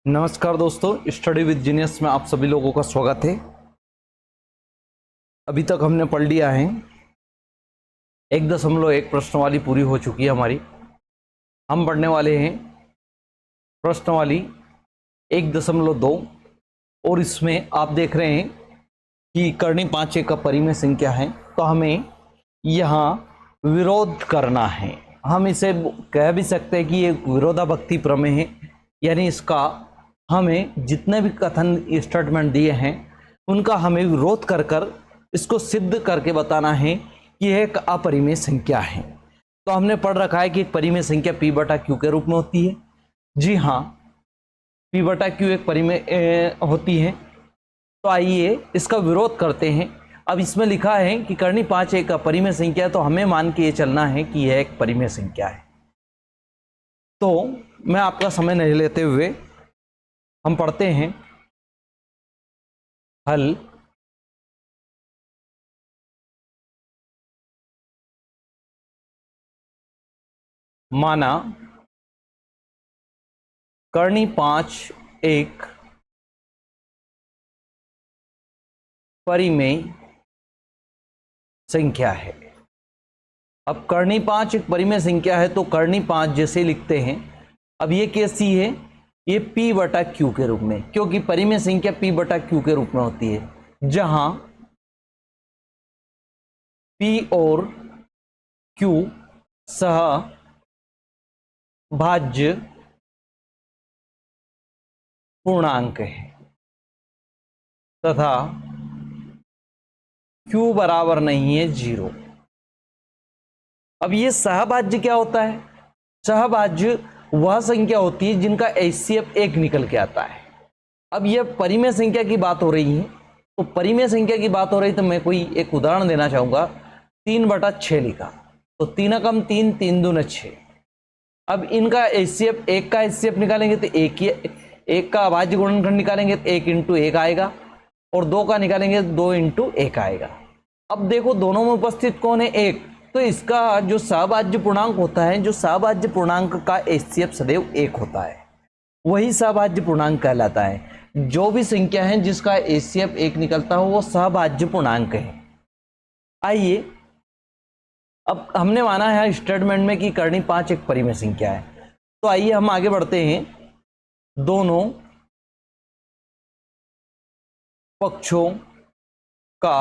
नमस्कार दोस्तों, study with genius में आप सभी लोगों का स्वागत है। अभी तक हमने पढ़ लिया है 1.1 प्रश्नवाली पूरी हो चुकी है हमारी। हम पढ़ने वाले हैं प्रश्नवाली 1.2 और इसमें आप देख रहे हैं कि करनी 5 का परिमेय संख्या है, तो हमें यहाँ विरोध करना है। हम इसे कह भी सकते हैं कि ये विरोधाभक्ति प्रमेय है, यानी इसका हमें जितने भी कथन स्टेटमेंट दिए हैं उनका हमें विरोध कर कर इसको सिद्ध करके बताना है कि यह एक अपरिमेय संख्या है। तो हमने पढ़ रखा है कि एक परिमेय संख्या P बटा Q के रूप में होती है। जी हाँ, P बटा Q एक परिमेय होती है। तो आइए इसका विरोध करते हैं। अब इसमें लिखा है कि करनी 5 एक अपरिमेय संख्या है, तो हमें मान के ये चलना है कि यह एक परिमेय संख्या है। तो मैं आपका समय नहीं लेते हुए हम पढ़ते हैं हल। माना करनी 5 एक परिमेय संख्या है। अब करनी 5 एक परिमेय संख्या है, तो करनी 5 जैसे लिखते हैं। अब ये कैसी है? ये P बटा Q के रूप में, क्योंकि परिमेय संख्या P बटा Q के रूप में होती है, जहां P और Q सहभाज्य पूर्णांक है तथा Q बराबर नहीं है 0। अब ये सहभाज्य क्या होता है? सहभाज्य वह संख्या होती है जिनका HCF 1 निकल के आता है। अब यह परिमेय संख्या की बात हो रही है, तो परिमेय संख्या की बात हो रही तो मैं कोई एक उदाहरण देना चाहूंगा। 3/6 लिखा, तो 3 कम 3, 3 दूना 6। अब इनका HCF 1 का HCF निकालेंगे तो एक का अभाज्य गुणनखंड निकालेंगे तो 1 × 1 आएगा, और 2 का निकालेंगे 2 × 1 आएगा। अब देखो दोनों में उपस्थित कौन है? 1। तो इसका जो सहभाज्य पूर्णांक होता है, जो सहभाज्य पूर्णांक का HCF सदैव 1 होता है, वही सहभाज्य पूर्णांक कहलाता है। जो भी संख्या है जिसका HCF 1 निकलता हो वो सहभाज्य पूर्णांक है। आइए, अब हमने माना है स्टेटमेंट में कि करनी 5 एक परिमेय संख्या है, तो आइए हम आगे बढ़ते हैं। दोनों पक्षों का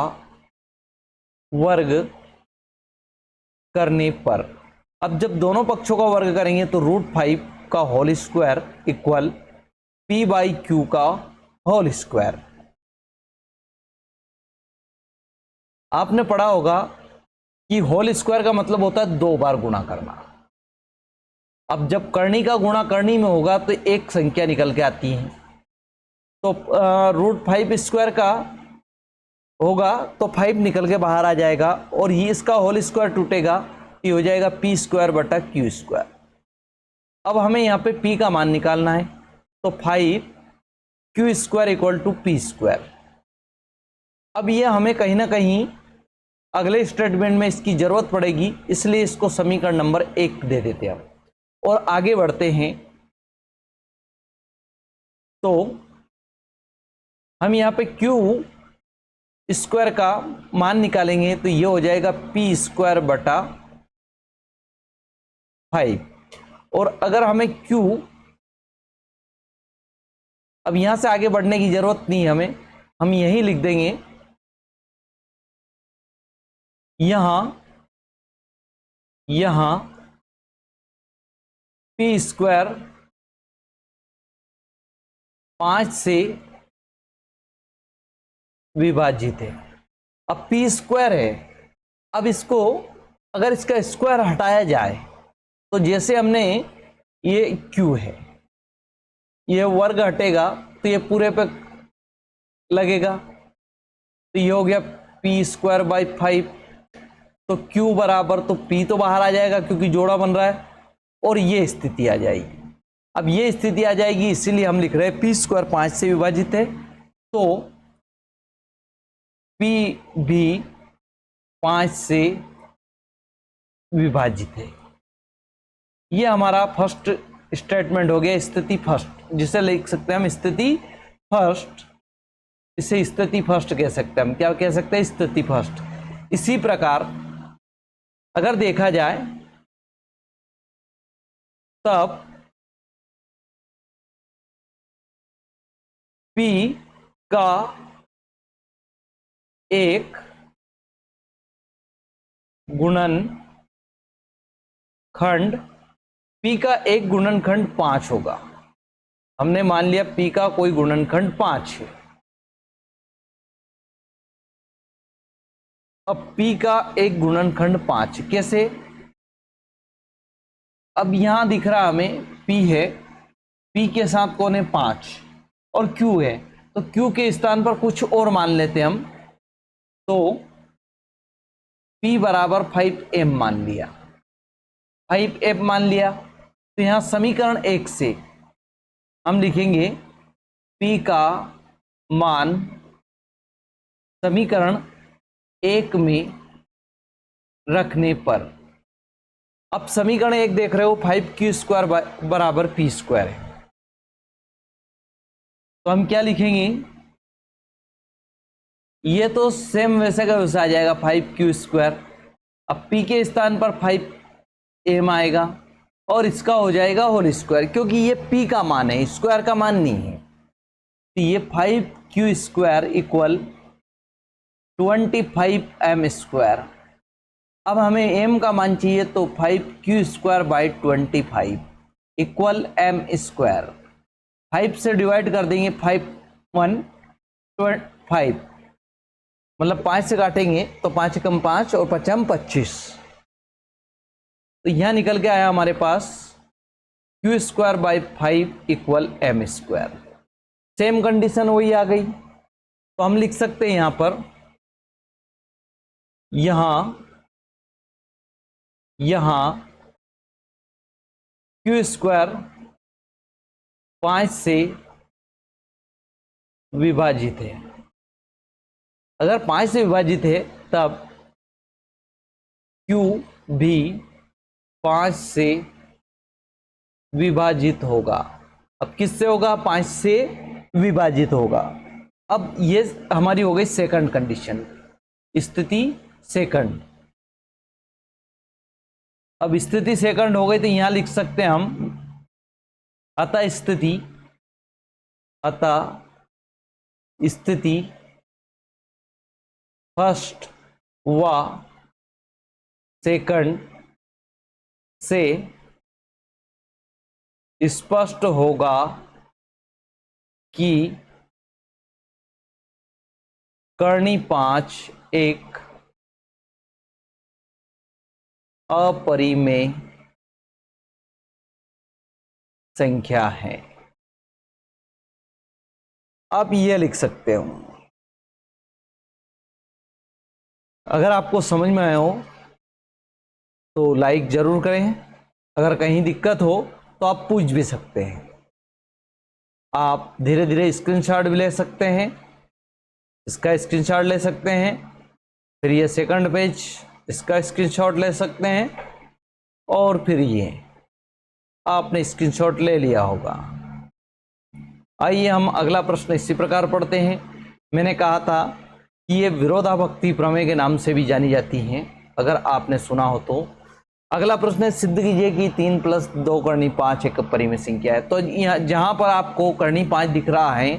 वर्ग करने पर, अब जब दोनों पक्षों का वर्ग करेंगे तो √5 का होल स्क्वायर इक्वल P/Q का होल स्क्वायर। आपने पढ़ा होगा कि होल स्क्वायर का मतलब होता है 2 बार गुणा करना। अब जब करनी का गुणा करनी में होगा तो एक संख्या निकल के आती है, तो √5 स्क्वायर का होगा तो 5 निकल के बाहर आ जाएगा, और ये इसका होल स्क्वायर टूटेगा, ये हो जाएगा P² बटा Q²। अब हमें यहाँ पे P का मान निकालना है, तो 5Q² इक्वल टू P²। अब ये हमें कहीं ना कहीं अगले स्टेटमेंट में इसकी जरूरत पड़ेगी, इसलिए इसको समीकरण नंबर 1 दे देते हैं हम और आगे बढ़ते हैं। तो हम यहाँ पे Q² का मान निकालेंगे, तो ये हो जाएगा P² बटा 5। और अगर हमें Q, अब यहां से आगे बढ़ने की जरूरत नहीं है हमें, हम यही लिख देंगे। यहां P² 5 से विभाजित है। अब P² है, अब इसको अगर इसका स्क्वायर हटाया जाए तो जैसे हमने ये Q है, ये वर्ग हटेगा तो ये पूरे पे लगेगा, तो ये हो गया P²/5। तो Q बराबर, तो P तो बाहर आ जाएगा क्योंकि जोड़ा बन रहा है, और ये स्थिति आ जाएगी। अब ये स्थिति आ जाएगी, इसीलिए हम लिख रहे हैं P² 5 से विभाजित है, तो P भी 5 से विभाजित है। ये हमारा फर्स्ट स्टेटमेंट हो गया स्थिति फर्स्ट, जिसे लिख सकते हैं हम स्थिति फर्स्ट। इसे स्थिति फर्स्ट कह सकते हैं हम। क्या कह सकते हैं? स्थिति फर्स्ट। इसी प्रकार अगर देखा जाए तब P का एक गुणनखंड, P का एक गुणनखंड 5 होगा। हमने मान लिया P का कोई गुणनखंड 5 है। अब P का एक गुणनखंड 5 कैसे? अब यहां दिख रहा हमें P है, P के साथ कौन है? 5 और Q है, तो Q के स्थान पर कुछ और मान लेते हैं हम। तो P बराबर 5m मान लिया, 5m मान लिया। तो यहां समीकरण 1 से हम लिखेंगे P का मान समीकरण 1 में रखने पर, अब समीकरण 1 देख रहे हो 5q² बराबर p² है, तो हम क्या लिखेंगे? ये तो सेम वैसे का वैसा आ जाएगा 5q²। अब p के स्थान पर 5m आएगा और इसका हो जाएगा होल स्क्वायर, क्योंकि ये p का मान है, स्क्वायर का मान नहीं है। तो ये 5q² इक्वल 25m²। अब हमें m का मान चाहिए, तो 5q²/25 इक्वल m²। 5 से डिवाइड कर देंगे, 5 मतलब 5 से काटेंगे तो 5 कम 5 और 5 25। तो यहां निकल के आया हमारे पास q²/5 equal m²। Same condition वही आ गई, तो हम लिख सकते हैं यहां पर, यहां q² 5 से विभाजित है। अगर 5 से विभाजित है तब Q भी 5 से विभाजित होगा। अब किससे होगा? 5 से विभाजित होगा। अब ये हमारी हो गई सेकंड कंडीशन, स्थिति सेकंड। अब स्थिति सेकंड हो गई तो यहां लिख सकते हैं हम, अतः स्थिति फर्स्ट व सेकंड से स्पष्ट होगा कि कर्णी 5 एक अपरिमेय संख्या है। आप ये लिख सकते हो। अगर आपको समझ में आया हो तो लाइक जरूर करें। अगर कहीं दिक्कत हो तो आप पूछ भी सकते हैं। आप धीरे धीरे स्क्रीनशॉट भी ले सकते हैं, इसका स्क्रीनशॉट ले सकते हैं, फिर ये सेकंड पेज इसका स्क्रीनशॉट ले सकते हैं, और फिर ये आपने स्क्रीनशॉट ले लिया होगा। आइए हम अगला प्रश्न इसी प्रकार पढ़ते हैं। मैंने कहा था कि ये विरोधाभक्ति प्रमेय के नाम से भी जानी जाती हैं, अगर आपने सुना हो तो। अगला प्रश्न है, सिद्ध कीजिए कि 3 + 2 कर्णी 5 एक अपरिमेय संख्या है। तो यहाँ जहां पर आपको कर्णी 5 दिख रहा है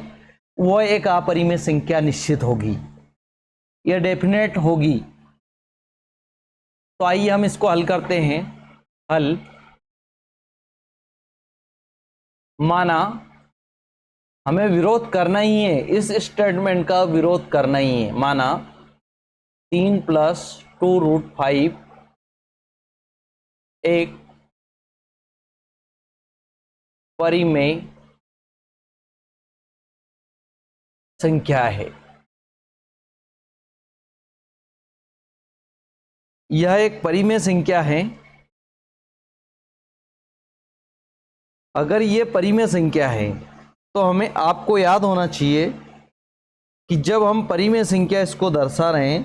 वो एक अपरिमेय संख्या निश्चित होगी, यह डेफिनेट होगी। तो आइए हम इसको हल करते हैं। हल, माना हमें विरोध करना ही है, इस स्टेटमेंट का विरोध करना ही है। माना 3 + 2√5 एक परिमेय संख्या है। यह एक परिमेय संख्या है। अगर यह परिमेय संख्या है तो हमें, आपको याद होना चाहिए कि जब हम परिमेय संख्या इसको दर्शा रहे हैं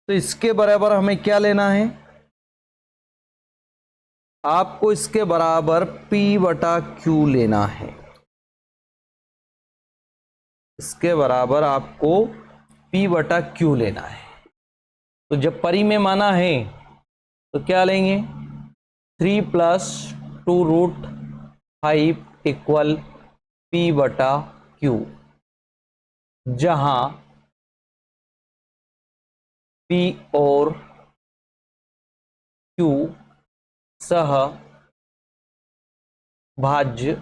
तो इसके बराबर हमें क्या लेना है? आपको इसके बराबर P बटा Q लेना है। इसके बराबर आपको P बटा Q लेना है। तो जब परी में माना है तो क्या लेंगे, 3 प्लस 2√5 इक्वल P बटा Q, जहां P और Q सह भाज्य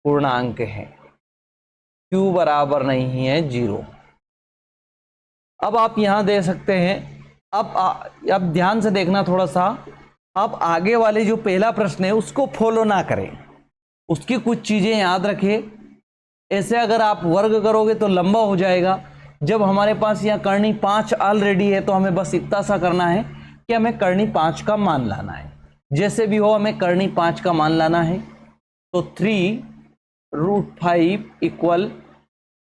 पूर्णांक है। Q बराबर नहीं है 0। अब आप यहां दे सकते हैं। अब ध्यान से देखना थोड़ा सा। अब आगे वाले जो पहला प्रश्न है उसको फॉलो ना करें, उसकी कुछ चीजें याद रखें। ऐसे अगर आप वर्ग करोगे तो लंबा हो जाएगा। जब हमारे पास यहाँ करनी 5 ऑलरेडी है तो हमें बस इतना सा करना है कि हमें करनी 5 का मान लाना है। जैसे भी हो हमें करनी 5 का मान लाना है। तो 3√5 इक्वल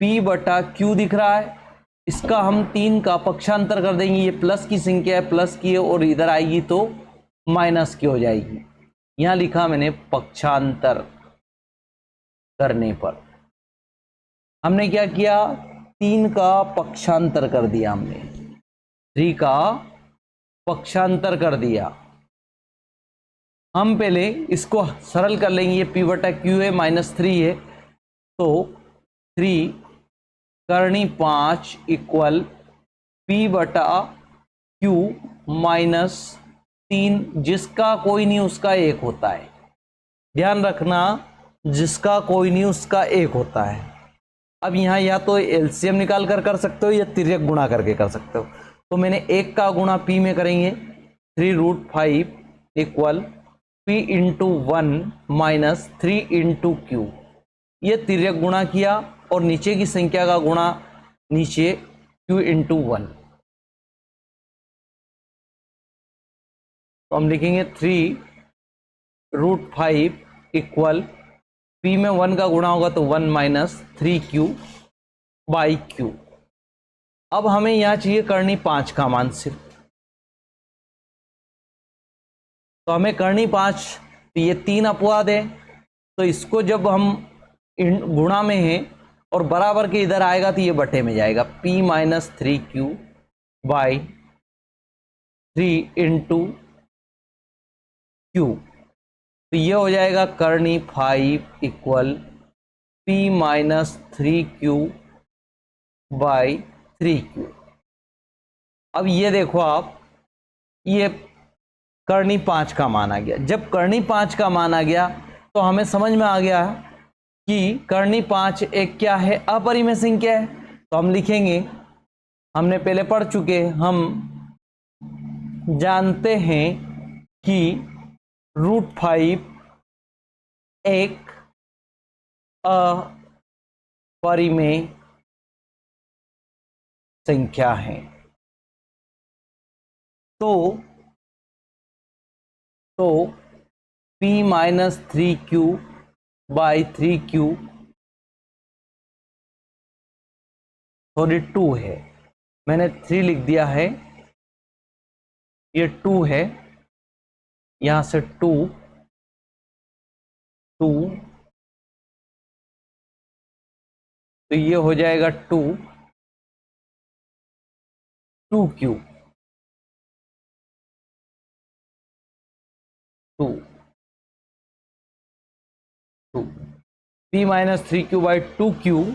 P बटा Q दिख रहा है। इसका हम 3 का पक्षांतर कर देंगे। ये प्लस की संख्या है, प्लस की है, और इधर आएगी तो माइनस की हो जाएगी। यहां लिखा मैंने पक्षांतर करने पर हमने क्या किया, 3 का पक्षांतर कर दिया हमने, 3 का पक्षांतर कर दिया। हम पहले इसको सरल कर लेंगे। ये P बटा Q है, -3 है, तो 3 करनी 5 इक्वल P बटा Q -3, जिसका कोई नहीं उसका 1 होता है। ध्यान रखना, जिसका कोई नहीं उसका 1 होता है। अब यहाँ या तो एलसीएम निकाल कर सकते हो या तिर्यक गुणा करके कर सकते हो। तो मैंने 1 का गुणा P में करेंगे, 3√5 equal P into 1 minus 3 into Q। ये तिर्यक गुणा किया और नीचे की संख्या का गुणा नीचे Q इंटू 1। तो हम लिखेंगे 3√5 इक्वल P में 1 का गुणा होगा तो 1 माइनस 3Q बाई Q। अब हमें यहां चाहिए करनी 5 का मान सिर्फ। तो हमें करनी 5, तो ये 3 अपवाद है, तो इसको जब हम गुणा में है और बराबर के इधर आएगा तो ये बटे में जाएगा। P minus 3Q by 3 into Q। तो ये हो जाएगा करनी 5 equal P minus 3Q by 3Q। अब ये देखो आप, ये करनी 5 का मान आ गया। जब करनी 5 का मान आ गया तो हमें समझ में आ गया कि करनी 5 एक क्या है, अपरिमेय संख्या है। तो हम लिखेंगे, हमने पहले पढ़ चुके, हम जानते हैं कि √5 एक अपरिमेय संख्या है। तो P minus 3Q by 3Q sorry 2 है, मैंने 3 लिख दिया है, ये 2 है, यहां से 2 2, तो ये हो जाएगा 2Q 2 P minus 3Q by 2Q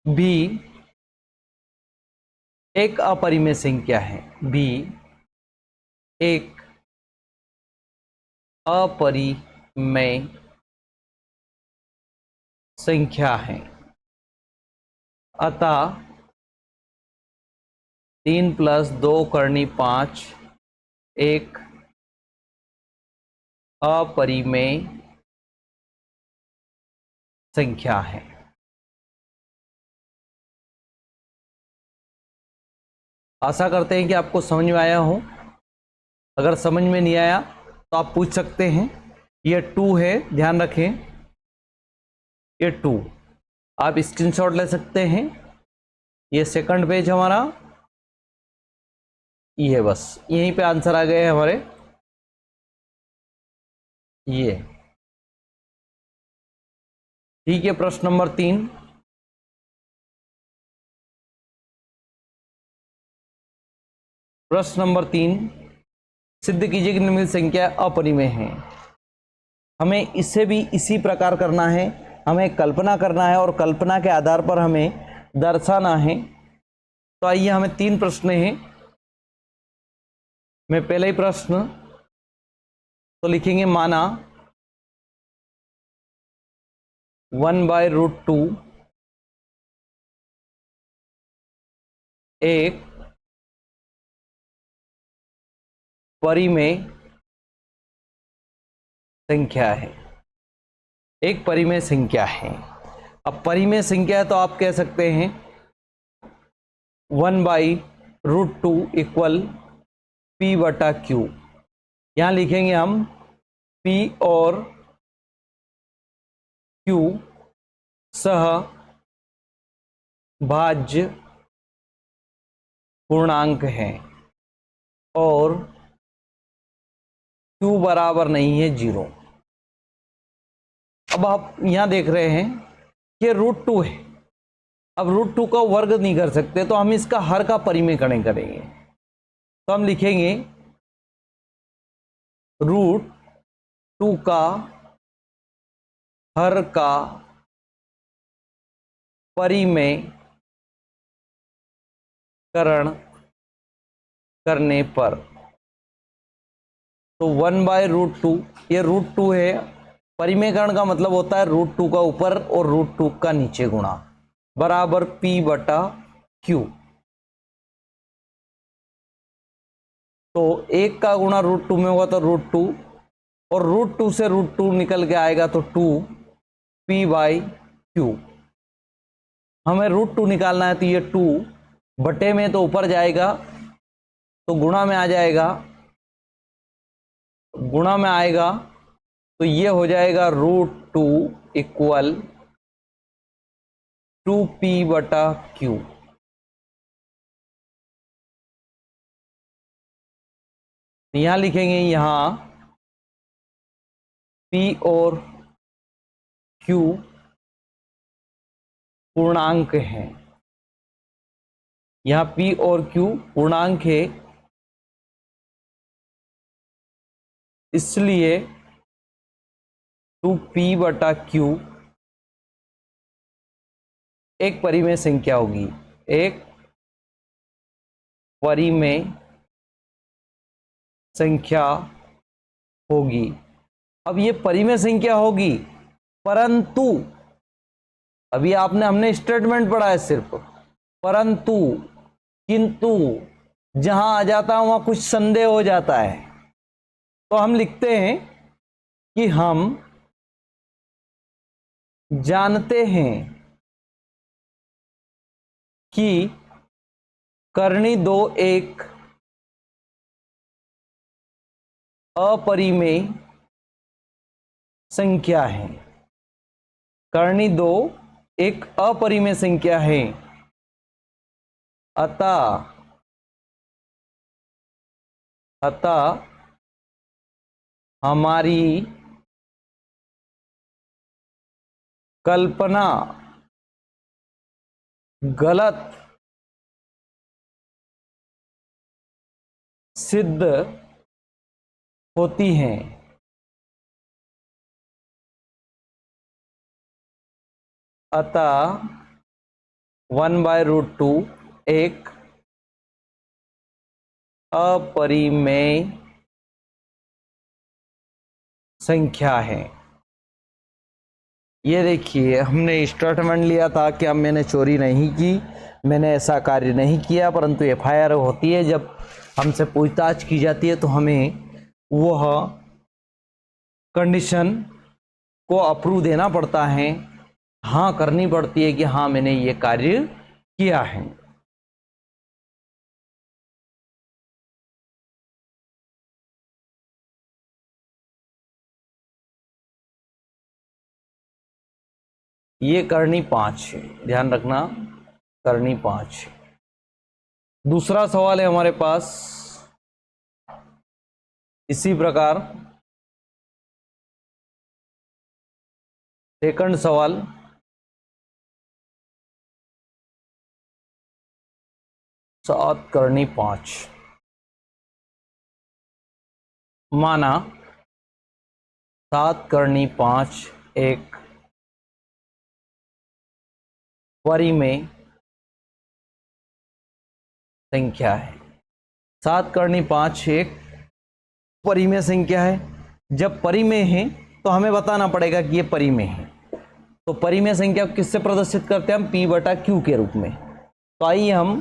भी एक अपरिमेय संख्या है। भी एक अपरिमेय संख्या है। अतः 3 प्लस 2 करनी 5 एक अपरिमेय संख्या है। आशा करते हैं कि आपको समझ में आया हो। अगर समझ में नहीं आया तो आप पूछ सकते हैं। ये 2 है, ध्यान रखें, ये 2 आप स्क्रीनशॉट ले सकते हैं। ये सेकंड पेज हमारा, ये बस यहीं पे आंसर आ गए हमारे। ये ठीक है। प्रश्न नंबर 3, प्रश्न नंबर 3, सिद्ध कीजिए कि निम्नलिखित संख्या अपरिमेय है। हमें इसे भी इसी प्रकार करना है, हमें कल्पना करना है और कल्पना के आधार पर हमें दर्शाना है। तो आइए, हमें 3 प्रश्न हैं। मैं पहले ही प्रश्न तो लिखेंगे, माना 1/√2 एक परिमेय संख्या है, एक परिमेय संख्या है। अब परिमेय संख्या है तो आप कह सकते हैं 1/√2 इक्वल P/Q। यहां लिखेंगे हम P और Q सहभाज्य पूर्णांक हैं और Q बराबर नहीं है 0। अब आप यहां देख रहे हैं कि √2 है। अब √2 का वर्ग नहीं कर सकते, तो हम इसका हर का परिमेयकरण करेंगे। तो हम लिखेंगे √2 का हर का परिमेयकरण करने पर, तो 1/√2, ये √2 है। परिमेयकरण का मतलब होता है √2 का ऊपर और √2 का नीचे गुणा, बराबर P/Q। तो 1 का गुणा √2 में होगा तो √2, और √2 से √2 निकल के आएगा तो 2P/Q। हमें √2 निकालना है, तो ये 2 बटे में तो ऊपर जाएगा तो गुणा में आ जाएगा, गुणा में आएगा तो ये हो जाएगा √2 इक्वल 2P/Q। यहां लिखेंगे, यहां P और Q पूर्णांक हैं। यहां P और Q पूर्णांक है, इसलिए 2P/Q एक परिमेय संख्या होगी, एक परिमेय संख्या होगी। अब ये परिमेय संख्या होगी, परंतु अभी हमने स्टेटमेंट पढ़ा है सिर्फ, परंतु किंतु जहां आ जाता है वहां कुछ संदेह हो जाता है। तो हम लिखते हैं कि हम जानते हैं कि करनी 2 एक अपरिमेय संख्या है। करनी 2 एक अपरिमेय संख्या है, अतः हमारी कल्पना गलत सिद्ध होती हैं। अतः 1/√2 एक अपरिमेय संख्या है। ये देखिए, हमने स्टेटमेंट लिया था कि अब मैंने चोरी नहीं की, मैंने ऐसा कार्य नहीं किया, परंतु FIR होती है जब हमसे पूछताछ की जाती है तो हमें वह कंडीशन को अप्रूव देना पड़ता है, हाँ करनी पड़ती है कि हाँ मैंने ये कार्य किया है। ये करनी 5 है, ध्यान रखना, करनी 5। दूसरा सवाल है हमारे पास, इसी प्रकार सेकंड सवाल, सात करनी 5। माना 7 करनी 5 एक परिमेय संख्या है। 7 करनी 5 एक परिमेय संख्या है। जब परिमेय है तो हमें बताना पड़ेगा कि ये परिमेय है। तो परिमेय संख्या किससे प्रदर्शित करते हैं हम? P बटा Q के रूप में। तो आइए हम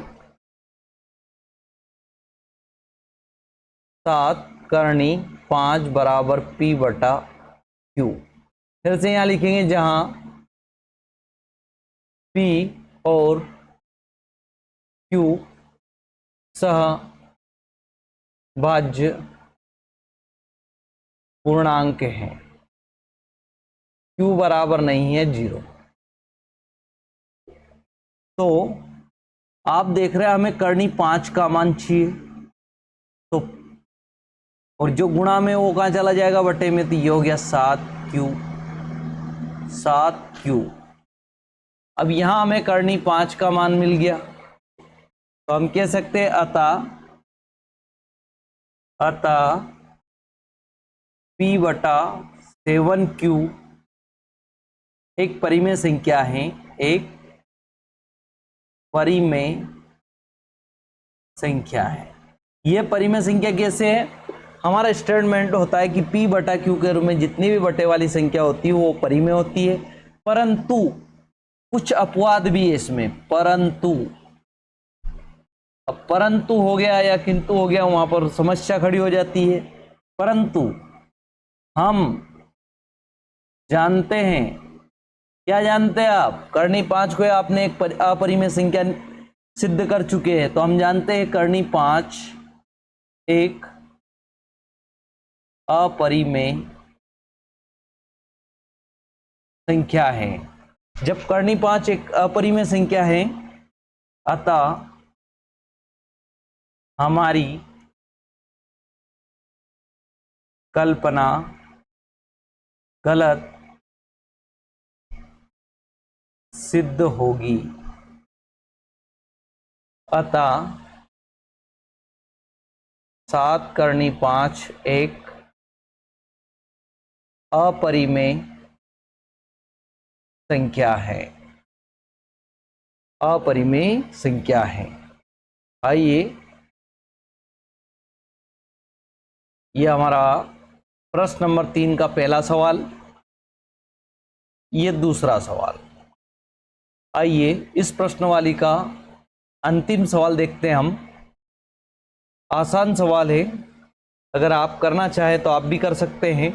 7 करनी 5 बराबर P बटा Q फिर से यहां लिखेंगे, जहां P और Q सहभाज्य पूर्णांक हैं। Q बराबर नहीं है 0। तो आप देख रहे हैं हमें करनी 5 का मान चाहिए, तो और जो गुणा में वो कहां चला जाएगा? बटे में। तो ये हो गया 7Q। अब यहां हमें करनी 5 का मान मिल गया, तो हम कह सकते हैं अतः P बटा 7Q एक परिमेय संख्या है। एक परिमेय संख्या है। यह परिमेय संख्या कैसे है? हमारा स्टेटमेंट होता है कि P बटा Q के रूप में जितनी भी बटे वाली संख्या होती है वो परिमेय होती है, परंतु कुछ अपवाद भी है इसमें। परंतु, अब परंतु हो गया या किंतु हो गया, वहां पर समस्या खड़ी हो जाती है। परंतु हम जानते हैं, क्या जानते हैं आप? करनी 5 को आपने एक अपरिमेय संख्या सिद्ध कर चुके हैं, तो हम जानते हैं करनी 5 एक अपरिमेय संख्या है। जब करनी 5 एक अपरिमेय संख्या है, अतः हमारी कल्पना गलत सिद्ध होगी। अतः 7 करनी 5 एक अपरिमेय संख्या है। अपरिमेय संख्या है। आइए, यह हमारा प्रश्न नंबर 3 का पहला सवाल, ये दूसरा सवाल। आइए इस प्रश्नवाली का अंतिम सवाल देखते हैं हम। आसान सवाल है, अगर आप करना चाहें तो आप भी कर सकते हैं।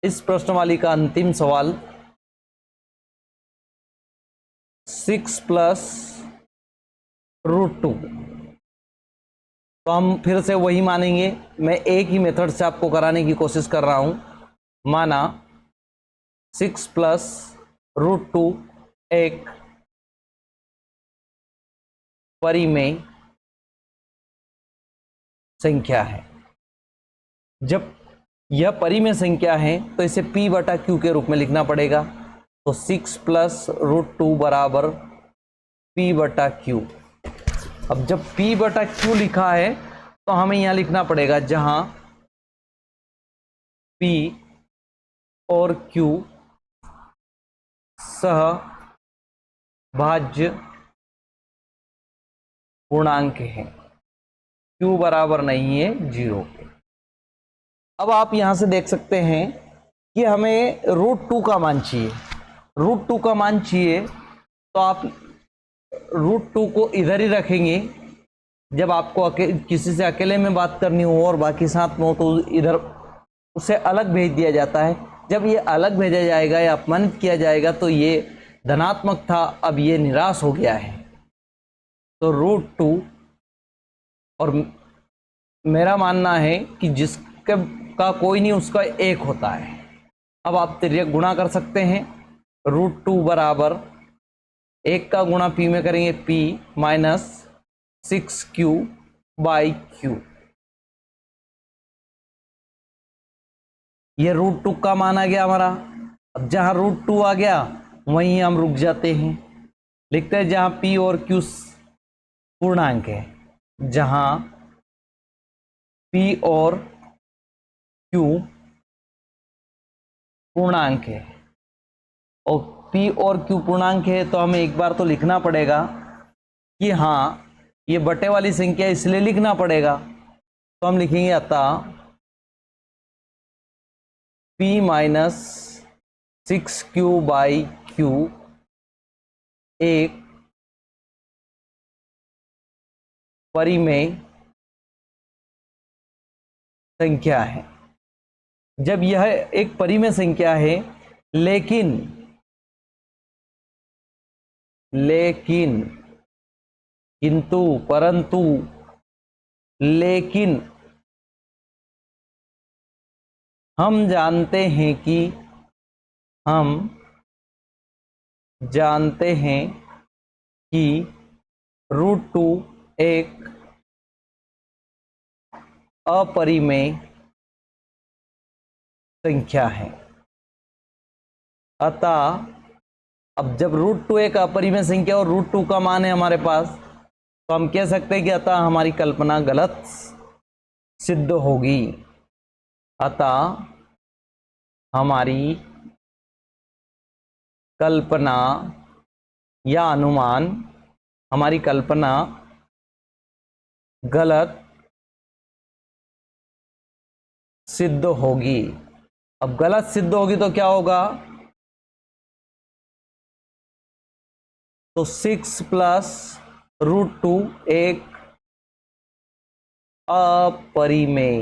इस प्रश्नवाली का अंतिम सवाल 6 प्लस √2। तो हम फिर से वही मानेंगे, मैं एक ही मेथड से आपको कराने की कोशिश कर रहा हूं। माना 6 प्लस √2 एक परिमेय संख्या है। जब यह परिमेय संख्या है तो इसे P बटा Q के रूप में लिखना पड़ेगा। तो 6 प्लस √2 बराबर P बटा Q। अब जब P बटा Q लिखा है तो हमें यहां लिखना पड़ेगा, जहां P और Q सहभाज्य पूर्णांक हैं। Q बराबर नहीं है 0। अब आप यहां से देख सकते हैं कि हमें √2 का मान चाहिए। √2 का मान चाहिए तो आप √2 को इधर ही रखेंगे। जब आपको किसी से अकेले में बात करनी हो और बाकी साथ में हो तो इधर उसे अलग भेज दिया जाता है। जब ये अलग भेजा जाएगा या अपमानित किया जाएगा तो ये धनात्मक था, अब ये निराश हो गया है। तो √2, और मेरा मानना है कि जिसके का कोई नहीं उसका 1 होता है। अब आप तिर्यक गुणा कर सकते हैं। √2 बराबर 1 का गुणा P में करेंगे, P minus 6Q by Q। ये √2 का मान आ गया हमारा। अब जहां √2 आ गया वहीं हम रुक जाते हैं, लिखते हैं जहां p और q पूर्णांक है, जहां p और q पूर्णांक है, और p और q पूर्णांक है तो हमें एक बार तो लिखना पड़ेगा कि हाँ ये बटे वाली संख्या, इसलिए लिखना पड़ेगा। तो हम लिखेंगे अतः p माइनस 6q/q एक परिमेय संख्या है। जब यह एक परिमेय संख्या है, लेकिन किंतु परंतु लेकिन हम जानते हैं कि √2 एक अपरिमेय संख्या है। अतः अब जब √2 एक अपरिमेय संख्या और √2 का मान है हमारे पास, तो हम कह सकते हैं कि अतः हमारी कल्पना गलत सिद्ध होगी। अतः हमारी कल्पना या अनुमान, हमारी कल्पना गलत सिद्ध होगी। अब गलत सिद्ध होगी तो क्या होगा? तो 6 + √2 एक अपरिमेय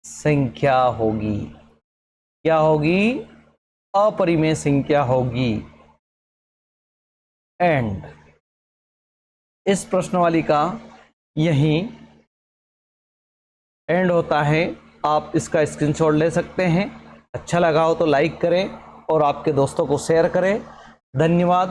संख्या होगी। क्या होगी? अपरिमेय संख्या होगी। एंड इस प्रश्नवाली का यही एंड होता है। आप इसका स्क्रीनशॉट ले सकते हैं। अच्छा लगा हो तो लाइक करें और आपके दोस्तों को शेयर करें। धन्यवाद।